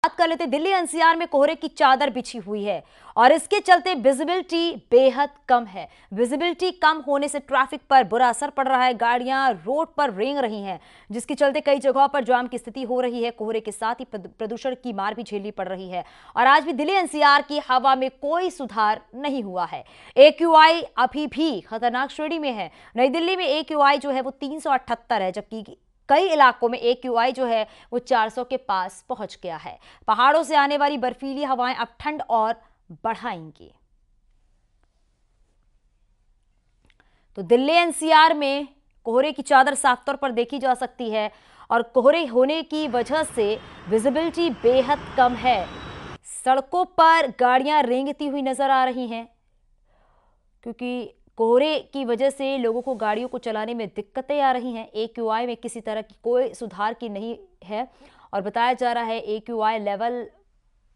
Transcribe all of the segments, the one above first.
बात कर लेते दिल्ली एनसीआर में कोहरे की चादर बिछी हुई है और इसके चलते विजिबिलिटी बेहद कम है। विजिबिलिटी कम होने से ट्रैफिक पर बुरा असर पड़ रहा है। गाड़ियां रोड पर रेंग रही हैं, जिसके चलते कई जगहों पर जाम की स्थिति हो रही है। कोहरे के साथ ही प्रदूषण की मार भी झेलनी पड़ रही है और आज भी दिल्ली एनसीआर की हवा में कोई सुधार नहीं हुआ है। AQI अभी भी खतरनाक श्रेणी में है। नई दिल्ली में AQI जो है वो 378 है, जबकि कई इलाकों में AQI जो है वो 400 के पास पहुंच गया है। पहाड़ों से आने वाली बर्फीली हवाएं अब ठंड और बढ़ाएंगी। तो दिल्ली एनसीआर में कोहरे की चादर साफ तौर पर देखी जा सकती है और कोहरे होने की वजह से विजिबिलिटी बेहद कम है। सड़कों पर गाड़ियां रेंगती हुई नजर आ रही हैं, क्योंकि कोहरे की वजह से लोगों को गाड़ियों को चलाने में दिक्कतें आ रही हैं। AQI में किसी तरह की कोई सुधार की नहीं है और बताया जा रहा है AQI लेवल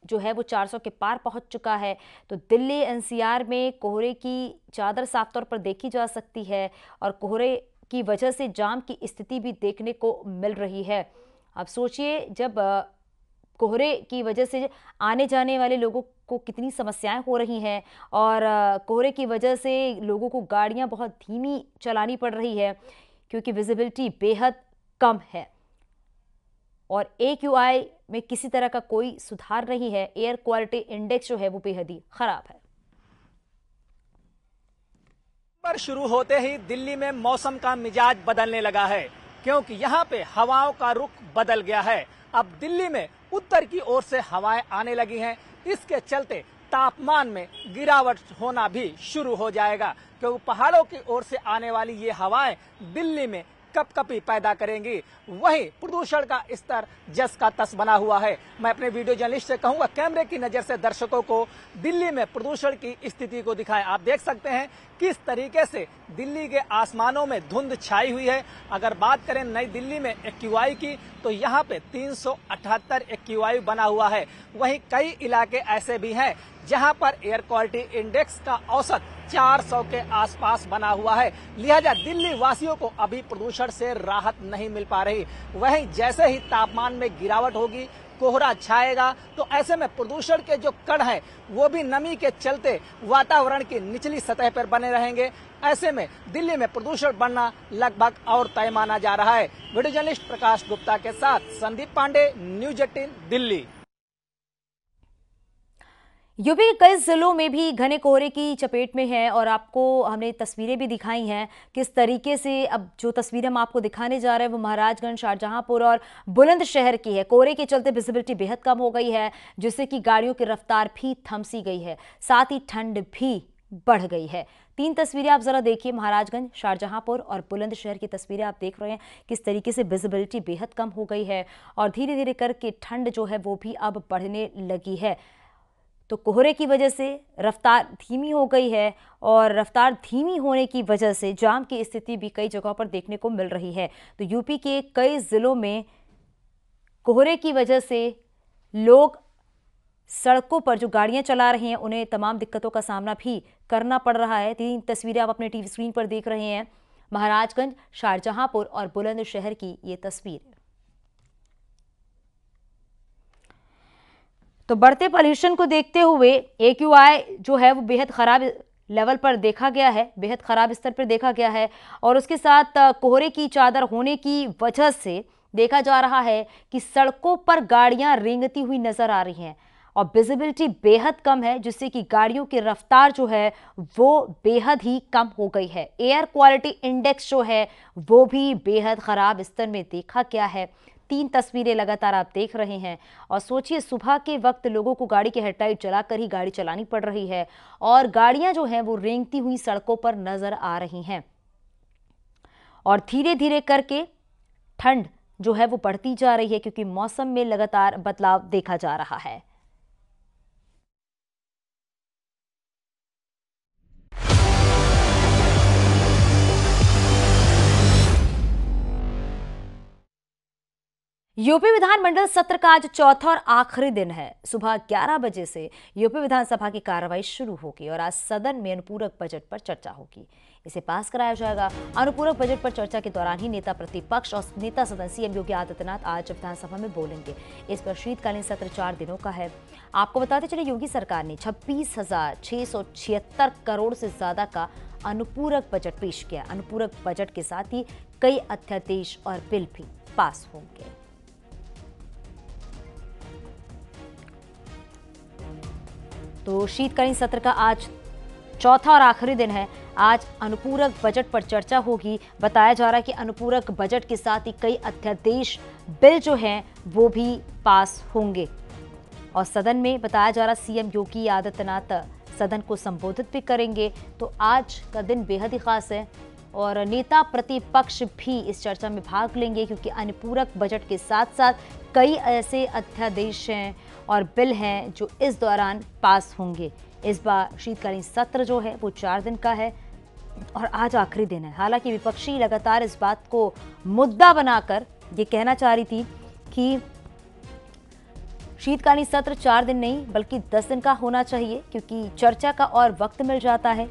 जो है वो 400 के पार पहुंच चुका है। तो दिल्ली एनसीआर में कोहरे की चादर साफ तौर पर देखी जा सकती है और कोहरे की वजह से जाम की स्थिति भी देखने को मिल रही है। अब सोचिए, जब कोहरे की वजह से आने जाने वाले लोगों को कितनी समस्याएं हो रही हैं और कोहरे की वजह से लोगों को गाड़ियां बहुत धीमी चलानी पड़ रही है, क्योंकि विजिबिलिटी बेहद कम है और AQI में किसी तरह का कोई सुधार नहीं है। एयर क्वालिटी इंडेक्स जो है वो बेहद ही खराब है। पर शुरू होते ही दिल्ली में मौसम का मिजाज बदलने लगा है, क्योंकि यहाँ पे हवाओं का रुख बदल गया है। अब दिल्ली में उत्तर की ओर से हवाएं आने लगी हैं। इसके चलते तापमान में गिरावट होना भी शुरू हो जाएगा, क्योंकि पहाड़ों की ओर से आने वाली ये हवाएं दिल्ली में कपकपी पैदा करेंगी। वहीं प्रदूषण का स्तर जस का तस बना हुआ है। मैं अपने वीडियो जर्नलिस्ट से कहूंगा, कैमरे की नजर से दर्शकों को दिल्ली में प्रदूषण की स्थिति को दिखाएं। आप देख सकते हैं किस तरीके से दिल्ली के आसमानों में धुंध छाई हुई है। अगर बात करें नई दिल्ली में AQI की, तो यहाँ पे 378 AQI बना हुआ है। वहीं कई इलाके ऐसे भी हैं जहां पर एयर क्वालिटी इंडेक्स का औसत 400 के आसपास बना हुआ है। लिहाजा दिल्ली वासियों को अभी प्रदूषण से राहत नहीं मिल पा रही। वहीं जैसे ही तापमान में गिरावट होगी, कोहरा छाएगा, तो ऐसे में प्रदूषण के जो कण हैं वो भी नमी के चलते वातावरण की निचली सतह पर बने रहेंगे। ऐसे में दिल्ली में प्रदूषण बढ़ना लगभग और तय माना जा रहा है। वीडियो जर्नलिस्ट प्रकाश गुप्ता के साथ संदीप पांडे, न्यूज 18 दिल्ली। यूपी के कई जिलों में भी घने कोहरे की चपेट में है और आपको हमने तस्वीरें भी दिखाई हैं किस तरीके से। अब जो तस्वीरें हम आपको दिखाने जा रहे हैं वो महाराजगंज, शाहजहांपुर और बुलंदशहर की है। कोहरे के चलते विजिबिलिटी बेहद कम हो गई है, जिससे कि गाड़ियों की रफ्तार भी थम सी गई है, साथ ही ठंड भी बढ़ गई है। 3 तस्वीरें आप जरा देखिए, महाराजगंज, शाहजहांपुर और बुलंदशहर की तस्वीरें आप देख रहे हैं किस तरीके से विजिबिलिटी बेहद कम हो गई है और धीरे धीरे करके ठंड जो है वो भी अब बढ़ने लगी है। तो कोहरे की वजह से रफ्तार धीमी हो गई है और रफ्तार धीमी होने की वजह से जाम की स्थिति भी कई जगहों पर देखने को मिल रही है। तो यूपी के कई जिलों में कोहरे की वजह से लोग सड़कों पर जो गाड़ियां चला रहे हैं उन्हें तमाम दिक्कतों का सामना भी करना पड़ रहा है। 3 तस्वीरें आप अपने टीवी स्क्रीन पर देख रहे हैं, महाराजगंज, शाहजहांपुर और बुलंदशहर की ये तस्वीर। तो बढ़ते पॉल्यूशन को देखते हुए AQI जो है वो बेहद खराब लेवल पर देखा गया है, बेहद खराब स्तर पर देखा गया है और उसके साथ कोहरे की चादर होने की वजह से देखा जा रहा है कि सड़कों पर गाड़ियां रेंगती हुई नजर आ रही हैं और विजिबिलिटी बेहद कम है, जिससे कि गाड़ियों की रफ्तार जो है वो बेहद ही कम हो गई है। एयर क्वालिटी इंडेक्स जो है वो भी बेहद खराब स्तर में देखा गया है। 3 तस्वीरें लगातार आप देख रहे हैं और सोचिए, सुबह के वक्त लोगों को गाड़ी की हेडलाइट जलाकर ही गाड़ी चलानी पड़ रही है और गाड़ियां जो हैं वो रेंगती हुई सड़कों पर नजर आ रही हैं और धीरे धीरे करके ठंड जो है वो बढ़ती जा रही है, क्योंकि मौसम में लगातार बदलाव देखा जा रहा है। यूपी विधानमंडल सत्र का आज चौथा और आखिरी दिन है। सुबह 11 बजे से यूपी विधानसभा की कार्रवाई शुरू होगी और आज सदन में अनुपूरक बजट पर चर्चा होगी। इसे पास कराया जाएगा। अनुपूरक बजट पर चर्चा के दौरान ही नेता प्रतिपक्ष और नेता सदन सीएम योगी आदित्यनाथ आज विधानसभा में बोलेंगे। इस पर शीतकालीन सत्र 4 दिनों का है। आपको बताते चले, योगी सरकार ने 26,676 करोड़ से ज्यादा का अनुपूरक बजट पेश किया। अनुपूरक बजट के साथ ही कई अध्यादेश और बिल भी पास होंगे। तो शीतकालीन सत्र का आज चौथा और आखिरी दिन है। आज अनुपूरक बजट पर चर्चा होगी। बताया जा रहा है कि अनुपूरक बजट के साथ ही कई अध्यादेश बिल जो हैं वो भी पास होंगे। और सदन में बताया जा रहा सीएम योगी आदित्यनाथ सदन को संबोधित भी करेंगे। तो आज का दिन बेहद ही खास है और नेता प्रतिपक्ष भी इस चर्चा में भाग लेंगे, क्योंकि अनुपूरक बजट के साथ साथ कई ऐसे अध्यादेश हैं और बिल हैं जो इस दौरान पास होंगे। इस बार शीतकालीन सत्र जो है वो 4 दिन का है और आज आखिरी दिन है। हालांकि विपक्षी लगातार इस बात को मुद्दा बनाकर ये कहना चाह रही थी कि शीतकालीन सत्र 4 दिन नहीं बल्कि 10 दिन का होना चाहिए, क्योंकि चर्चा का और वक्त मिल जाता है।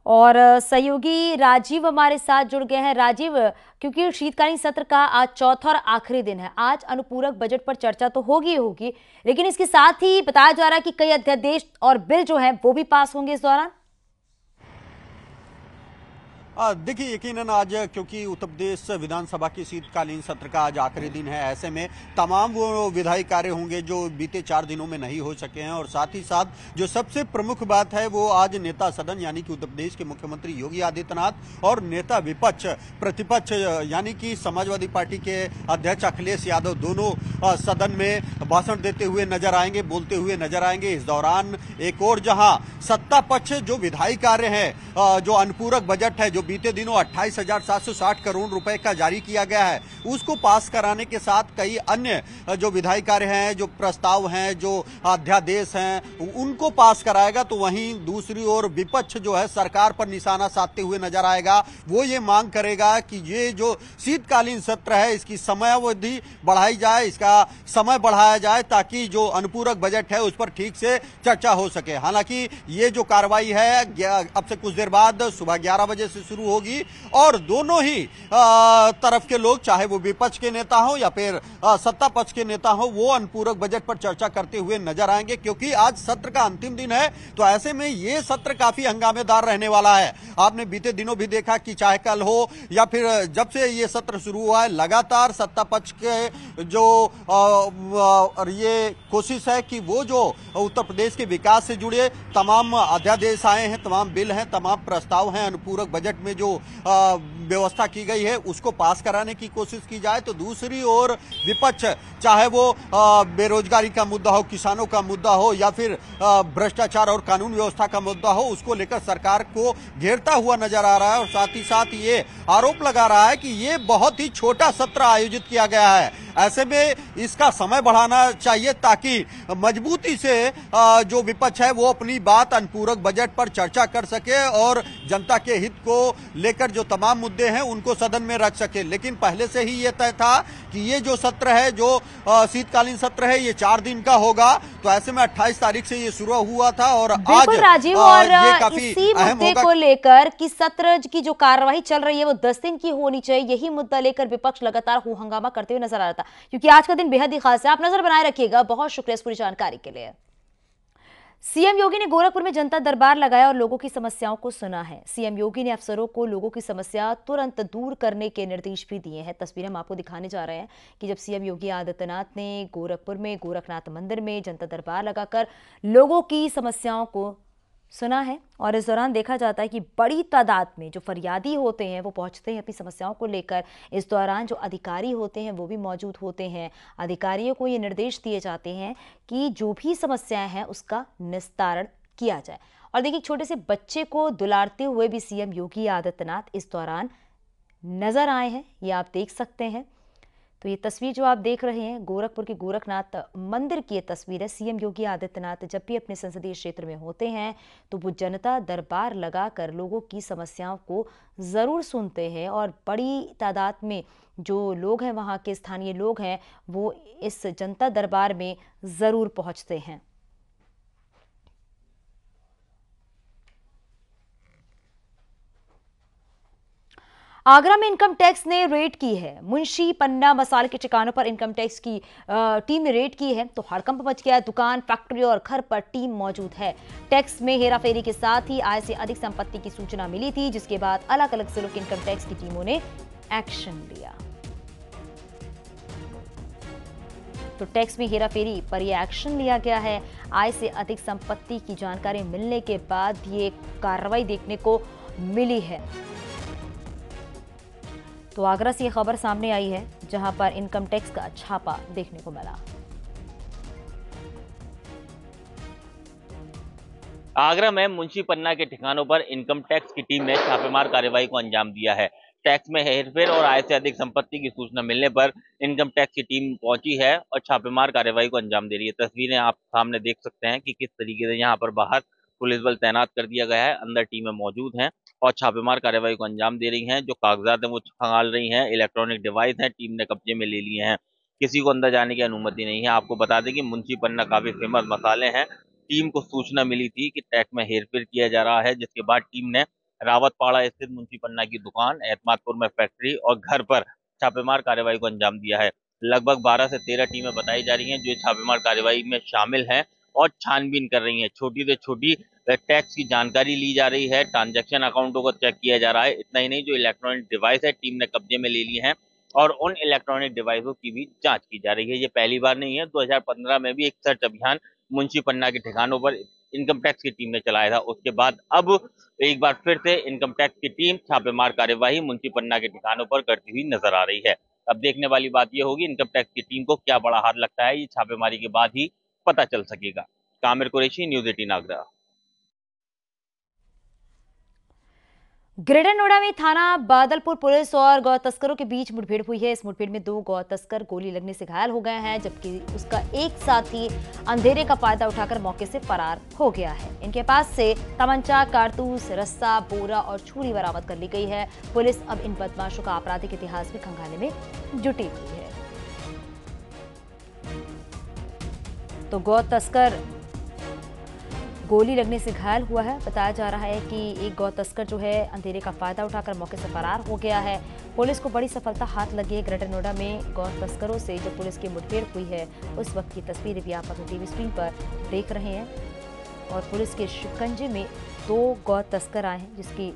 और सहयोगी राजीव हमारे साथ जुड़ गए हैं। राजीव, क्योंकि शीतकालीन सत्र का आज चौथा और आखिरी दिन है, आज अनुपूरक बजट पर चर्चा तो होगी, लेकिन इसके साथ ही बताया जा रहा है कि कई अध्यादेश और बिल जो हैं वो भी पास होंगे इस दौरान। देखिए, यकीनन आज क्योंकि उत्तर प्रदेश विधानसभा की शीतकालीन सत्र का आज आखिरी दिन है, ऐसे में तमाम वो विधायी कार्य होंगे जो बीते 4 दिनों में नहीं हो सके हैं। और साथ ही साथ जो सबसे प्रमुख बात है वो आज नेता सदन यानी कि उत्तर प्रदेश के मुख्यमंत्री योगी आदित्यनाथ और नेता विपक्ष प्रतिपक्ष यानी कि समाजवादी पार्टी के अध्यक्ष अखिलेश यादव दोनों सदन में भाषण देते हुए नजर आएंगे, बोलते हुए नजर आएंगे। इस दौरान एक और जहां सत्ता पक्ष जो विधायी कार्य है, जो अनुपूरक बजट है जो बीते दिनों 28,760 करोड़ रुपए का जारी किया गया है, उसको पास कराने के साथ कई अन्य जो विधायी कार्य हैं, जो प्रस्ताव हैं, जो अध्यादेश हैं, उनको पास कराएगा। तो वहीं दूसरी ओर विपक्ष जो है सरकार पर निशाना साधते हुए नजर आएगा। वो ये मांग करेगा कि ये जो शीतकालीन सत्र है इसकी समयावधि बढ़ाई जाए, इसका समय बढ़ाया जाए, ताकि जो अनुपूरक बजट है उस पर ठीक से चर्चा हो सके। हालांकि ये जो कार्रवाई है अब से कुछ देर बाद सुबह 11 बजे से शुरू होगी और दोनों ही तरफ के लोग, चाहे वो विपक्ष के नेता हो या फिर सत्ता पक्ष के नेता हो, वो अनुपूरक बजट पर चर्चा करते हुए नजर आएंगे। क्योंकि आज सत्र का अंतिम दिन है, तो ऐसे में ये सत्र काफी हंगामेदार रहने वाला है। आपने बीते दिनों भी देखा कि चाहे कल हो या फिर जब से ये सत्र शुरू हुआ है, लगातार सत्ता पक्ष के जो ये कोशिश है कि वो जो उत्तर प्रदेश के विकास से जुड़े तमाम अध्यादेश आए हैं, तमाम बिल हैं, तमाम प्रस्ताव हैं, अनुपूरक बजट में जो व्यवस्था की गई है उसको पास कराने की कोशिश की जाए। तो दूसरी ओर विपक्ष, चाहे वो बेरोजगारी का मुद्दा हो, किसानों का मुद्दा हो या फिर भ्रष्टाचार और कानून व्यवस्था का मुद्दा हो, उसको लेकर सरकार को घेरता हुआ नजर आ रहा है। और साथ ही साथ ये आरोप लगा रहा है कि ये बहुत ही छोटा सत्र आयोजित किया गया है। ऐसे में इसका समय बढ़ाना चाहिए ताकि मजबूती से जो विपक्ष है वो अपनी बात अनुपूरक बजट पर चर्चा कर सके और जनता के हित को लेकर जो तमाम मुद्दे हैं उनको सदन में रख सके। लेकिन पहले से ही ये तय था कि ये जो सत्र है, जो शीतकालीन सत्र है, ये 4 दिन का होगा। तो ऐसे में 28 तारीख से ये शुरू हुआ था और आज राजीव और ये काफी इसी अहम मुद्दे होगा को लेकर कि सत्र की जो कार्यवाही चल रही है वो 10 दिन की होनी चाहिए, यही मुद्दा लेकर विपक्ष लगातार हो हंगामा करते हुए नजर आ रहा था। क्योंकि आज का दिन बेहद ही खास है। आप नजर बनाए रखिएगा। बहुत शुक्रिया इस पूरी जानकारी के लिए। सीएम योगी ने गोरखपुर में जनता दरबार लगाया और लोगों की समस्याओं को सुना है। सीएम योगी ने अफसरों को लोगों की समस्या तुरंत दूर करने के निर्देश भी दिए हैं। तस्वीरें हम आपको दिखाने जा रहे हैं कि जब सीएम योगी आदित्यनाथ ने गोरखपुर में गोरखनाथ मंदिर में जनता दरबार लगाकर लोगों की समस्याओं को सुना है। और इस दौरान देखा जाता है कि बड़ी तादाद में जो फरियादी होते हैं वो पहुंचते हैं अपनी समस्याओं को लेकर। इस दौरान जो अधिकारी होते हैं वो भी मौजूद होते हैं। अधिकारियों को ये निर्देश दिए जाते हैं कि जो भी समस्याएं हैं उसका निस्तारण किया जाए। और देखिए, छोटे से बच्चे को दुलारते हुए भी सीएम योगी आदित्यनाथ इस दौरान नजर आए हैं, ये आप देख सकते हैं। तो ये तस्वीर जो आप देख रहे हैं गोरखपुर के गोरखनाथ मंदिर की ये तस्वीर है। सीएम योगी आदित्यनाथ जब भी अपने संसदीय क्षेत्र में होते हैं तो वो जनता दरबार लगाकर लोगों की समस्याओं को जरूर सुनते हैं और बड़ी तादाद में जो लोग हैं, वहाँ के स्थानीय लोग हैं, वो इस जनता दरबार में जरूर पहुंचते हैं। आगरा में इनकम टैक्स ने रेड की है। मुंशी पन्ना मसाले के ठिकानों पर इनकम टैक्स की टीम ने रेड की है तो हड़कंप मच गया है। दुकान, फैक्ट्री और घर पर टीम मौजूद है। टैक्स में हेराफेरी के साथ ही आय से अधिक संपत्ति की सूचना मिली थी, जिसके बाद अलग अलग जिलों की इनकम टैक्स की टीमों ने एक्शन लिया। तो टैक्स में हेराफेरी पर यह एक्शन लिया गया है। आय से अधिक संपत्ति की जानकारी मिलने के बाद ये कार्रवाई देखने को मिली है। तो आगरा से यह खबर सामने आई है जहां पर इनकम टैक्स का छापा देखने को मिला। आगरा में मुंशी पन्ना के ठिकानों पर इनकम टैक्स की टीम ने छापेमार कार्रवाई को अंजाम दिया है। टैक्स में हेरफेर और आय से अधिक संपत्ति की सूचना मिलने पर इनकम टैक्स की टीम पहुंची है और छापेमार कार्रवाई को अंजाम दे रही है। तस्वीरें आप सामने देख सकते हैं कि किस तरीके से यहाँ पर बाहर पुलिस बल तैनात कर दिया गया है, अंदर टीमें मौजूद हैं और छापेमार कार्रवाई को अंजाम दे रही हैं। जो कागजात हैं वो खंगाल रही हैं, इलेक्ट्रॉनिक डिवाइस हैं टीम ने कब्जे में ले लिए हैं। किसी को अंदर जाने की अनुमति नहीं है। आपको बता दें कि मुंशी पन्ना काफी फेमस मसाले हैं। टीम को सूचना मिली थी कि टैक्स में हेरफेर किया जा रहा है, जिसके बाद टीम ने रावतपाड़ा स्थित मुंशी पन्ना की दुकान, एतमादपुर में फैक्ट्री और घर पर छापेमार कार्रवाई को अंजाम दिया है। लगभग 12 से 13 टीमें बताई जा रही हैं जो छापेमार कार्रवाई में शामिल हैं और छानबीन कर रही हैं। छोटी से छोटी टैक्स की जानकारी ली जा रही है, ट्रांजैक्शन अकाउंटों को चेक किया जा रहा है। इतना ही नहीं, जो इलेक्ट्रॉनिक डिवाइस है टीम ने कब्जे में ले लिए हैं और उन इलेक्ट्रॉनिक डिवाइसों की भी जांच की जा रही है। ये पहली बार नहीं है, 2015 में भी एक सर्च अभियान मुंशी पन्ना के ठिकानों पर इनकम टैक्स की टीम ने चलाया था। उसके बाद अब एक बार फिर से इनकम टैक्स की टीम छापेमार कार्यवाही मुंशी पन्ना के ठिकानों पर करती हुई नजर आ रही है। अब देखने वाली बात यह होगी इनकम टैक्स की टीम को क्या बड़ा हाथ लगता है, ये छापेमारी के बाद ही पता चल सकेगा। कामिर कुरैशी, न्यूज़ 18 आगरा। ग्रेटर नोएडा में थाना बादलपुर पुलिस और गौ तस्करों के बीच मुठभेड़ हुई है। इस मुठभेड़ में 2 गौ तस्कर गोली लगने से घायल हो गए हैं, जबकि उसका एक साथी अंधेरे का फायदा उठाकर मौके से फरार हो गया है। इनके पास से तमंचा, कारतूस, रस्सा, बोरा और छुरी बरामद कर ली गई है। पुलिस अब इन बदमाशों का आपराधिक इतिहास भी खंगालने में जुटी हुई है। तो गौ तस्कर गोली लगने से घायल हुआ है। बताया जा रहा है कि एक गौ तस्कर जो है अंधेरे का फायदा उठाकर मौके से फरार हो गया है। पुलिस को बड़ी सफलता हाथ लगी है। ग्रेटर नोएडा में गौ तस्करों से जो पुलिस की मुठभेड़ हुई है उस वक्त की तस्वीरें भी आप अपनी टीवी स्क्रीन पर देख रहे हैं। और पुलिस के शिकंजे में 2 गौ तस्कर आए हैं, जिसकी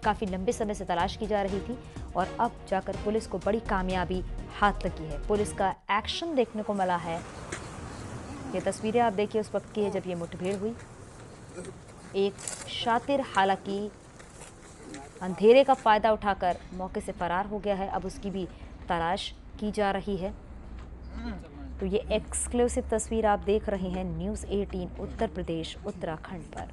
काफ़ी लंबे समय से तलाश की जा रही थी और अब जाकर पुलिस को बड़ी कामयाबी हाथ लगी है। पुलिस का एक्शन देखने को मिला है। ये तस्वीरें आप देखिए उस वक्त की है जब ये मुठभेड़ हुई। एक शातिर हालांकि अंधेरे का फायदा उठाकर मौके से फरार हो गया है। अब उसकी भी तलाश की जा रही है। तो ये एक्सक्लूसिव तस्वीर आप देख रहे हैं न्यूज़ 18 उत्तर प्रदेश उत्तराखंड पर।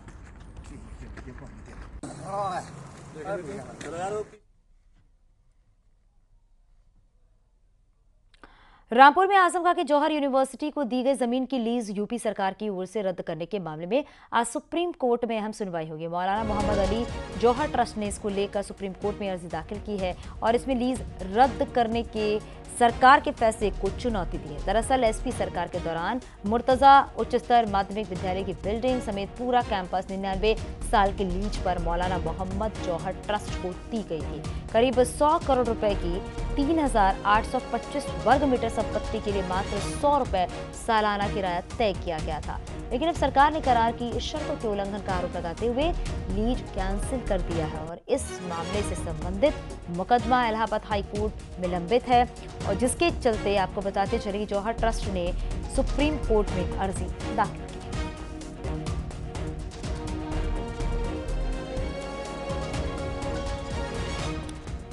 रामपुर में आजम खां के जौहर यूनिवर्सिटी को दी गई जमीन की लीज यूपी सरकार की ओर से रद्द करने के मामले में आज सुप्रीम कोर्ट में अहम सुनवाई होगी। मौलाना मोहम्मद अली जौहर ट्रस्ट ने इसको लेकर सुप्रीम कोर्ट में अर्जी दाखिल की है और इसमें लीज रद्द करने के सरकार के फैसले को चुनौती दी है। दरअसल एसपी सरकार के दौरान मुर्तजा उच्चतर माध्यमिक विद्यालय की बिल्डिंग समेत पूरा कैंपस 99 साल के लीज पर मौलाना मोहम्मद जौहर ट्रस्ट को दी गई थी। करीब 100 करोड़ रुपए की 3825 वर्ग मीटर संपत्ति के लिए मात्र 100 रुपए सालाना किराया तय किया गया था। लेकिन अब सरकार ने करार की शर्तों के उल्लंघन का आरोप लगाते हुए लीज कैंसिल कर दिया है और इस मामले से संबंधित मुकदमा इलाहाबाद हाई कोर्ट में लंबित है। और जिसके चलते आपको बताते चले जौहर ट्रस्ट ने सुप्रीम कोर्ट में अर्जी दाखिल की।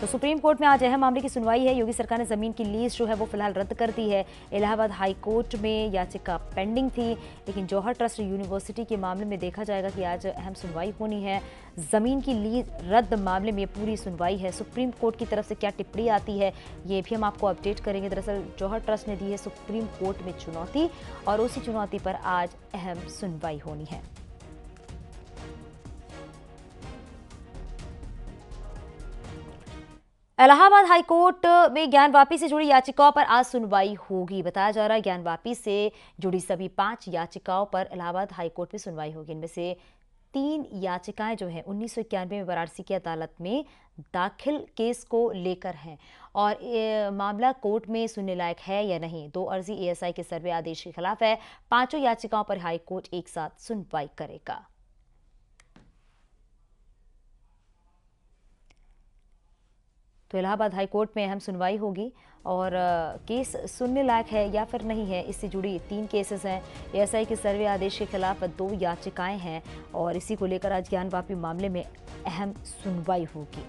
तो सुप्रीम कोर्ट में आज अहम मामले की सुनवाई है। योगी सरकार ने जमीन की लीज जो है वो फिलहाल रद्द कर दी है। इलाहाबाद हाई कोर्ट में याचिका पेंडिंग थी, लेकिन जौहर ट्रस्ट यूनिवर्सिटी के मामले में देखा जाएगा कि आज अहम सुनवाई होनी है। जमीन की लीज रद्द मामले में पूरी सुनवाई है। सुप्रीम कोर्ट की तरफ से क्या टिप्पणी आती है ये भी हम आपको अपडेट करेंगे। दरअसल जौहर ट्रस्ट ने दी है सुप्रीम कोर्ट में चुनौती और उसी चुनौती पर आज अहम सुनवाई होनी है। इलाहाबाद हाईकोर्ट में ज्ञान वापी से जुड़ी याचिकाओं पर आज सुनवाई होगी। बताया जा रहा है ज्ञान वापी से जुड़ी सभी 5 याचिकाओं पर इलाहाबाद हाईकोर्ट में सुनवाई होगी। इनमें से 3 याचिकाएं जो हैं 1991 में वाराणसी की अदालत में दाखिल केस को लेकर हैं और मामला कोर्ट में सुनने लायक है या नहीं। 2 अर्जी एएसआई के सर्वे आदेश के खिलाफ है। 5 याचिकाओं पर हाईकोर्ट एक साथ सुनवाई करेगा। तो इलाहाबाद हाईकोर्ट में अहम सुनवाई होगी और केस सुनने लायक है या फिर नहीं है, इससे जुड़ी 3 केसेस हैं। एएसआई के सर्वे आदेश के खिलाफ 2 याचिकाएं हैं और इसी को लेकर आज ज्ञान वापी मामले में अहम सुनवाई होगी।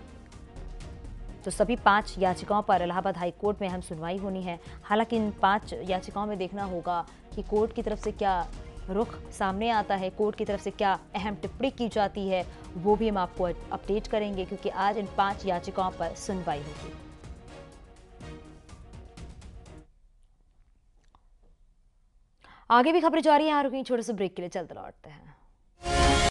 तो सभी 5 याचिकाओं पर इलाहाबाद हाईकोर्ट में अहम सुनवाई होनी है। हालांकि इन 5 याचिकाओं में देखना होगा कि कोर्ट की तरफ से क्या रुख सामने आता है, कोर्ट की तरफ से क्या अहम टिप्पणी की जाती है, वो भी हम आपको अपडेट करेंगे, क्योंकि आज इन 5 याचिकाओं पर सुनवाई होगी। आगे भी खबरें जारी हैं। रुकिए छोटे से ब्रेक के लिए, चलते लौटते हैं।